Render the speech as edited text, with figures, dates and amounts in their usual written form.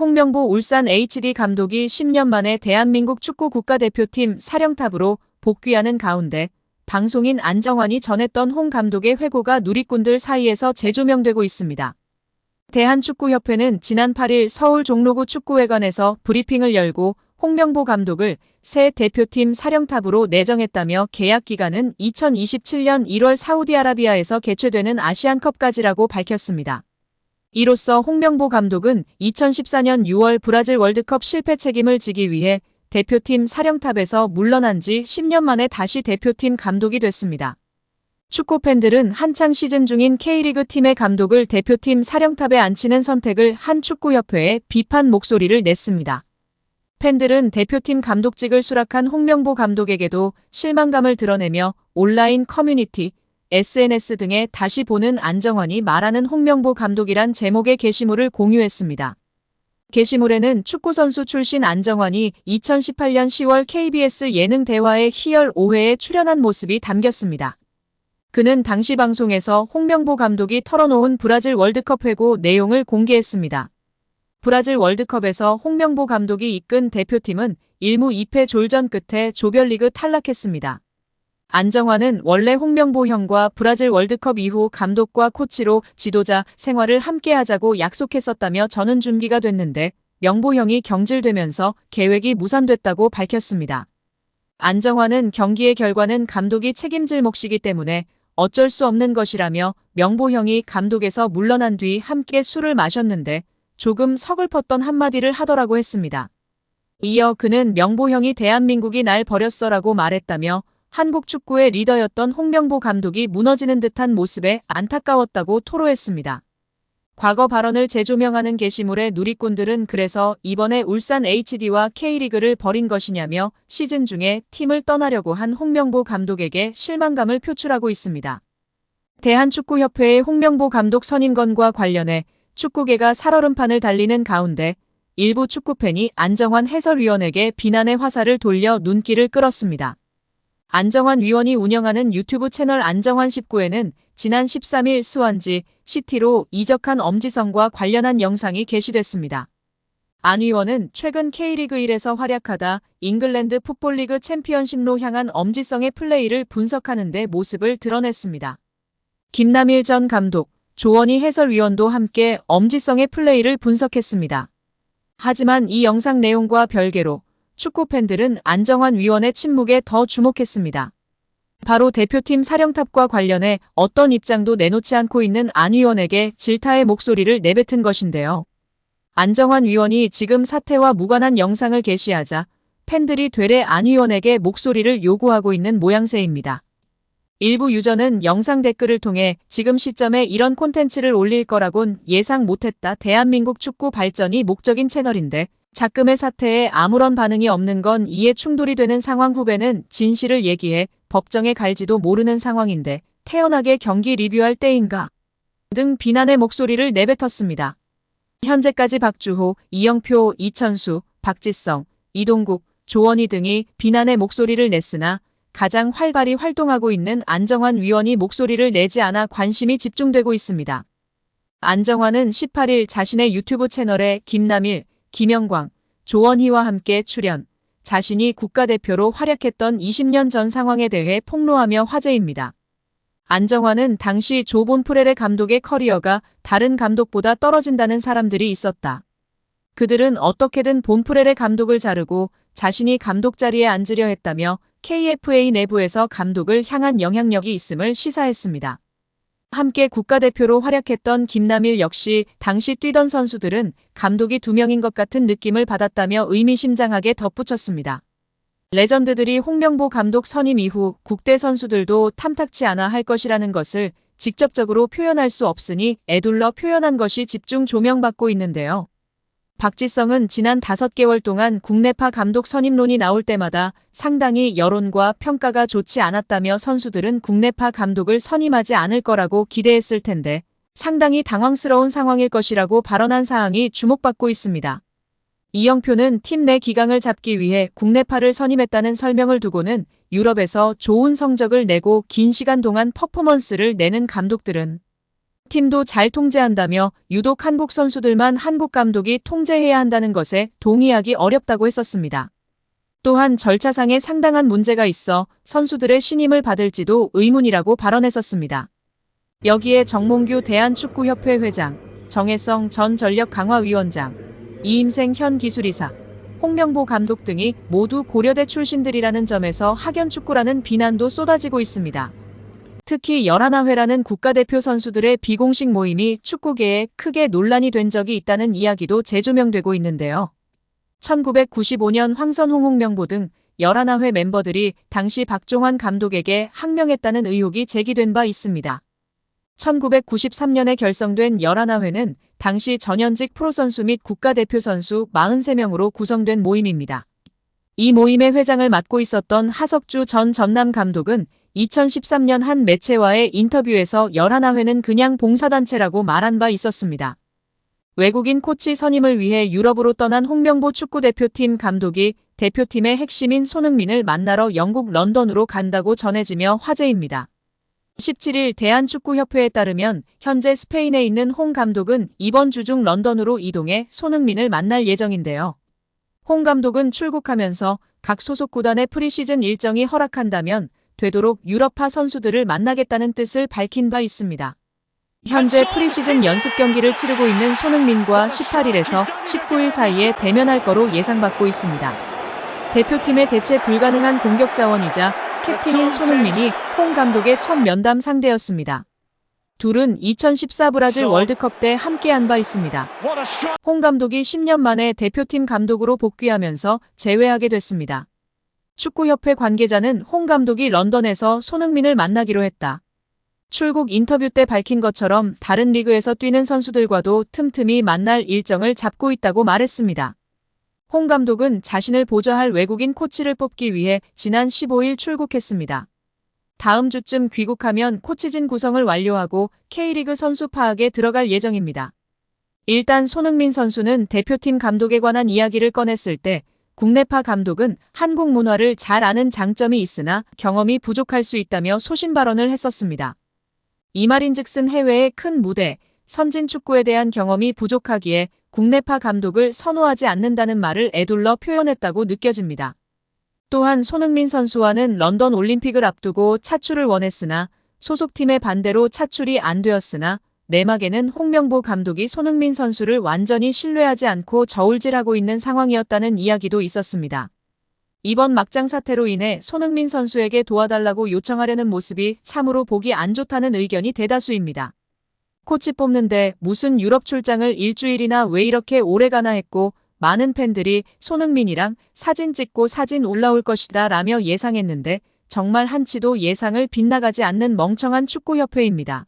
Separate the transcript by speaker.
Speaker 1: 홍명보 울산 HD 감독이 10년 만에 대한민국 축구 국가대표팀 사령탑으로 복귀하는 가운데 방송인 안정환이 전했던 홍 감독의 회고가 누리꾼들 사이에서 재조명되고 있습니다. 대한축구협회는 지난 8일 서울 종로구 축구회관에서 브리핑을 열고 홍명보 감독을 새 대표팀 사령탑으로 내정했다며 계약 기간은 2027년 1월 사우디아라비아에서 개최되는 아시안컵까지라고 밝혔습니다. 이로써 홍명보 감독은 2014년 6월 브라질 월드컵 실패 책임을 지기 위해 대표팀 사령탑에서 물러난 지 10년 만에 다시 대표팀 감독이 됐습니다. 축구 팬들은 한창 시즌 중인 K리그 팀의 감독을 대표팀 사령탑에 앉히는 선택을 한 축구협회에 비판 목소리를 냈습니다. 팬들은 대표팀 감독직을 수락한 홍명보 감독에게도 실망감을 드러내며 온라인 커뮤니티, SNS 등에 다시 보는 안정환이 말하는 홍명보 감독이란 제목의 게시물을 공유했습니다. 게시물에는 축구선수 출신 안정환이 2018년 10월 KBS 예능 대화의 희열 5회에 출연한 모습이 담겼습니다. 그는 당시 방송에서 홍명보 감독이 털어놓은 브라질 월드컵 회고 내용을 공개했습니다. 브라질 월드컵에서 홍명보 감독이 이끈 대표팀은 1무 2패 졸전 끝에 조별리그 탈락했습니다. 안정환은 원래 홍명보 형과 브라질 월드컵 이후 감독과 코치로 지도자 생활을 함께하자고 약속했었다며 저는 준비가 됐는데 명보 형이 경질되면서 계획이 무산됐다고 밝혔습니다. 안정환은 경기의 결과는 감독이 책임질 몫이기 때문에 어쩔 수 없는 것이라며 명보 형이 감독에서 물러난 뒤 함께 술을 마셨는데 조금 서글펐던 한마디를 하더라고 했습니다. 이어 그는 명보 형이 대한민국이 날 버렸어라고 말했다며 한국 축구의 리더였던 홍명보 감독이 무너지는 듯한 모습에 안타까웠다고 토로했습니다. 과거 발언을 재조명하는 게시물에 누리꾼들은 그래서 이번에 울산 HD와 K리그를 버린 것이냐며 시즌 중에 팀을 떠나려고 한 홍명보 감독에게 실망감을 표출하고 있습니다. 대한축구협회의 홍명보 감독 선임건과 관련해 축구계가 살얼음판을 달리는 가운데 일부 축구팬이 안정환 해설위원에게 비난의 화살을 돌려 눈길을 끌었습니다. 안정환 위원이 운영하는 유튜브 채널 안정환19에는 지난 13일 스완지 시티로 이적한 엄지성과 관련한 영상이 게시됐습니다. 안 위원은 최근 K리그 1에서 활약하다 잉글랜드 풋볼리그 챔피언십로 향한 엄지성의 플레이를 분석하는 데 모습을 드러냈습니다. 김남일 전 감독, 조원희 해설위원도 함께 엄지성의 플레이를 분석했습니다. 하지만 이 영상 내용과 별개로 축구 팬들은 안정환 위원의 침묵에 더 주목했습니다. 바로 대표팀 사령탑과 관련해 어떤 입장도 내놓지 않고 있는 안 위원에게 질타의 목소리를 내뱉은 것인데요. 안정환 위원이 지금 사태와 무관한 영상을 게시하자 팬들이 되레 안 위원에게 목소리를 요구하고 있는 모양새입니다. 일부 유저는 영상 댓글을 통해 지금 시점에 이런 콘텐츠를 올릴 거라곤 예상 못했다. 대한민국 축구 발전이 목적인 채널인데 작금의 사태에 아무런 반응이 없는 건 이해 충돌이 되는 상황. 후배는 진실을 얘기해 법정에 갈지도 모르는 상황인데 태연하게 경기 리뷰할 때인가 등 비난의 목소리를 내뱉었습니다. 현재까지 박주호, 이영표, 이천수, 박지성, 이동국, 조원희 등이 비난의 목소리를 냈으나 가장 활발히 활동하고 있는 안정환 위원이 목소리를 내지 않아 관심이 집중되고 있습니다. 안정환은 18일 자신의 유튜브 채널에 김남일, 김영광, 조원희와 함께 출연, 자신이 국가대표로 활약했던 20년 전 상황에 대해 폭로하며 화제입니다. 안정환은 당시 조 본프레레 감독의 커리어가 다른 감독보다 떨어진다는 사람들이 있었다. 그들은 어떻게든 본프레레 감독을 자르고 자신이 감독 자리에 앉으려 했다며 KFA 내부에서 감독을 향한 영향력이 있음을 시사했습니다. 함께 국가대표로 활약했던 김남일 역시 당시 뛰던 선수들은 감독이 2명인 것 같은 느낌을 받았다며 의미심장하게 덧붙였습니다. 레전드들이 홍명보 감독 선임 이후 국대 선수들도 탐탁치 않아 할 것이라는 것을 직접적으로 표현할 수 없으니 에둘러 표현한 것이 집중 조명받고 있는데요. 박지성은 지난 5개월 동안 국내파 감독 선임론이 나올 때마다 상당히 여론과 평가가 좋지 않았다며 선수들은 국내파 감독을 선임하지 않을 거라고 기대했을 텐데 상당히 당황스러운 상황일 것이라고 발언한 사항이 주목받고 있습니다. 이영표는 팀 내 기강을 잡기 위해 국내파를 선임했다는 설명을 두고는 유럽에서 좋은 성적을 내고 긴 시간 동안 퍼포먼스를 내는 감독들은 팀도 잘 통제한다며 유독 한국 선수들만 한국 감독이 통제해야 한다는 것에 동의하기 어렵다고 했었습니다. 또한 절차상에 상당한 문제가 있어 선수들의 신임을 받을지도 의문이라고 발언했었습니다. 여기에 정몽규 대한축구협회 회장, 정혜성 전 전력강화위원장, 이임생 현 기술이사, 홍명보 감독 등이 모두 고려대 출신들이라는 점에서 학연축구라는 비난도 쏟아지고 있습니다. 특히 11회라는 국가대표 선수들의 비공식 모임이 축구계에 크게 논란이 된 적이 있다는 이야기도 재조명되고 있는데요. 1995년 황선홍 홍명보 등 11회 멤버들이 당시 박종환 감독에게 항명했다는 의혹이 제기된 바 있습니다. 1993년에 결성된 11회는 당시 전현직 프로선수 및 국가대표 선수 43명으로 구성된 모임입니다. 이 모임의 회장을 맡고 있었던 하석주 전 전남 감독은 2013년 한 매체와의 인터뷰에서 11회는 그냥 봉사단체라고 말한 바 있었습니다. 외국인 코치 선임을 위해 유럽으로 떠난 홍명보 축구대표팀 감독이 대표팀의 핵심인 손흥민을 만나러 영국 런던으로 간다고 전해지며 화제입니다. 17일 대한축구협회에 따르면 현재 스페인에 있는 홍 감독은 이번 주 중 런던으로 이동해 손흥민을 만날 예정인데요. 홍 감독은 출국하면서 각 소속 구단의 프리시즌 일정이 허락한다면 되도록 유럽파 선수들을 만나겠다는 뜻을 밝힌 바 있습니다. 현재 프리시즌 연습 경기를 치르고 있는 손흥민과 18일에서 19일 사이에 대면할 거로 예상받고 있습니다. 대표팀의 대체 불가능한 공격 자원이자 캡틴인 손흥민이 홍 감독의 첫 면담 상대였습니다. 둘은 2014 브라질 월드컵 때 함께한 바 있습니다. 홍 감독이 10년 만에 대표팀 감독으로 복귀하면서 재회하게 됐습니다. 축구협회 관계자는 홍 감독이 런던에서 손흥민을 만나기로 했다. 출국 인터뷰 때 밝힌 것처럼 다른 리그에서 뛰는 선수들과도 틈틈이 만날 일정을 잡고 있다고 말했습니다. 홍 감독은 자신을 보좌할 외국인 코치를 뽑기 위해 지난 15일 출국했습니다. 다음 주쯤 귀국하면 코치진 구성을 완료하고 K리그 선수 파악에 들어갈 예정입니다. 일단 손흥민 선수는 대표팀 감독에 관한 이야기를 꺼냈을 때 국내파 감독은 한국 문화를 잘 아는 장점이 있으나 경험이 부족할 수 있다며 소신 발언을 했었습니다. 이 말인즉슨 해외의 큰 무대, 선진 축구에 대한 경험이 부족하기에 국내파 감독을 선호하지 않는다는 말을 에둘러 표현했다고 느껴집니다. 또한 손흥민 선수와는 런던 올림픽을 앞두고 차출을 원했으나 소속팀의 반대로 차출이 안 되었으나 내막에는 홍명보 감독이 손흥민 선수를 완전히 신뢰하지 않고 저울질하고 있는 상황이었다는 이야기도 있었습니다. 이번 막장 사태로 인해 손흥민 선수에게 도와달라고 요청하려는 모습이 참으로 보기 안 좋다는 의견이 대다수입니다. 코치 뽑는데 무슨 유럽 출장을 일주일이나 왜 이렇게 오래가나 했고 많은 팬들이 손흥민이랑 사진 찍고 사진 올라올 것이다 라며 예상했는데 정말 한치도 예상을 빗나가지 않는 멍청한 축구협회입니다.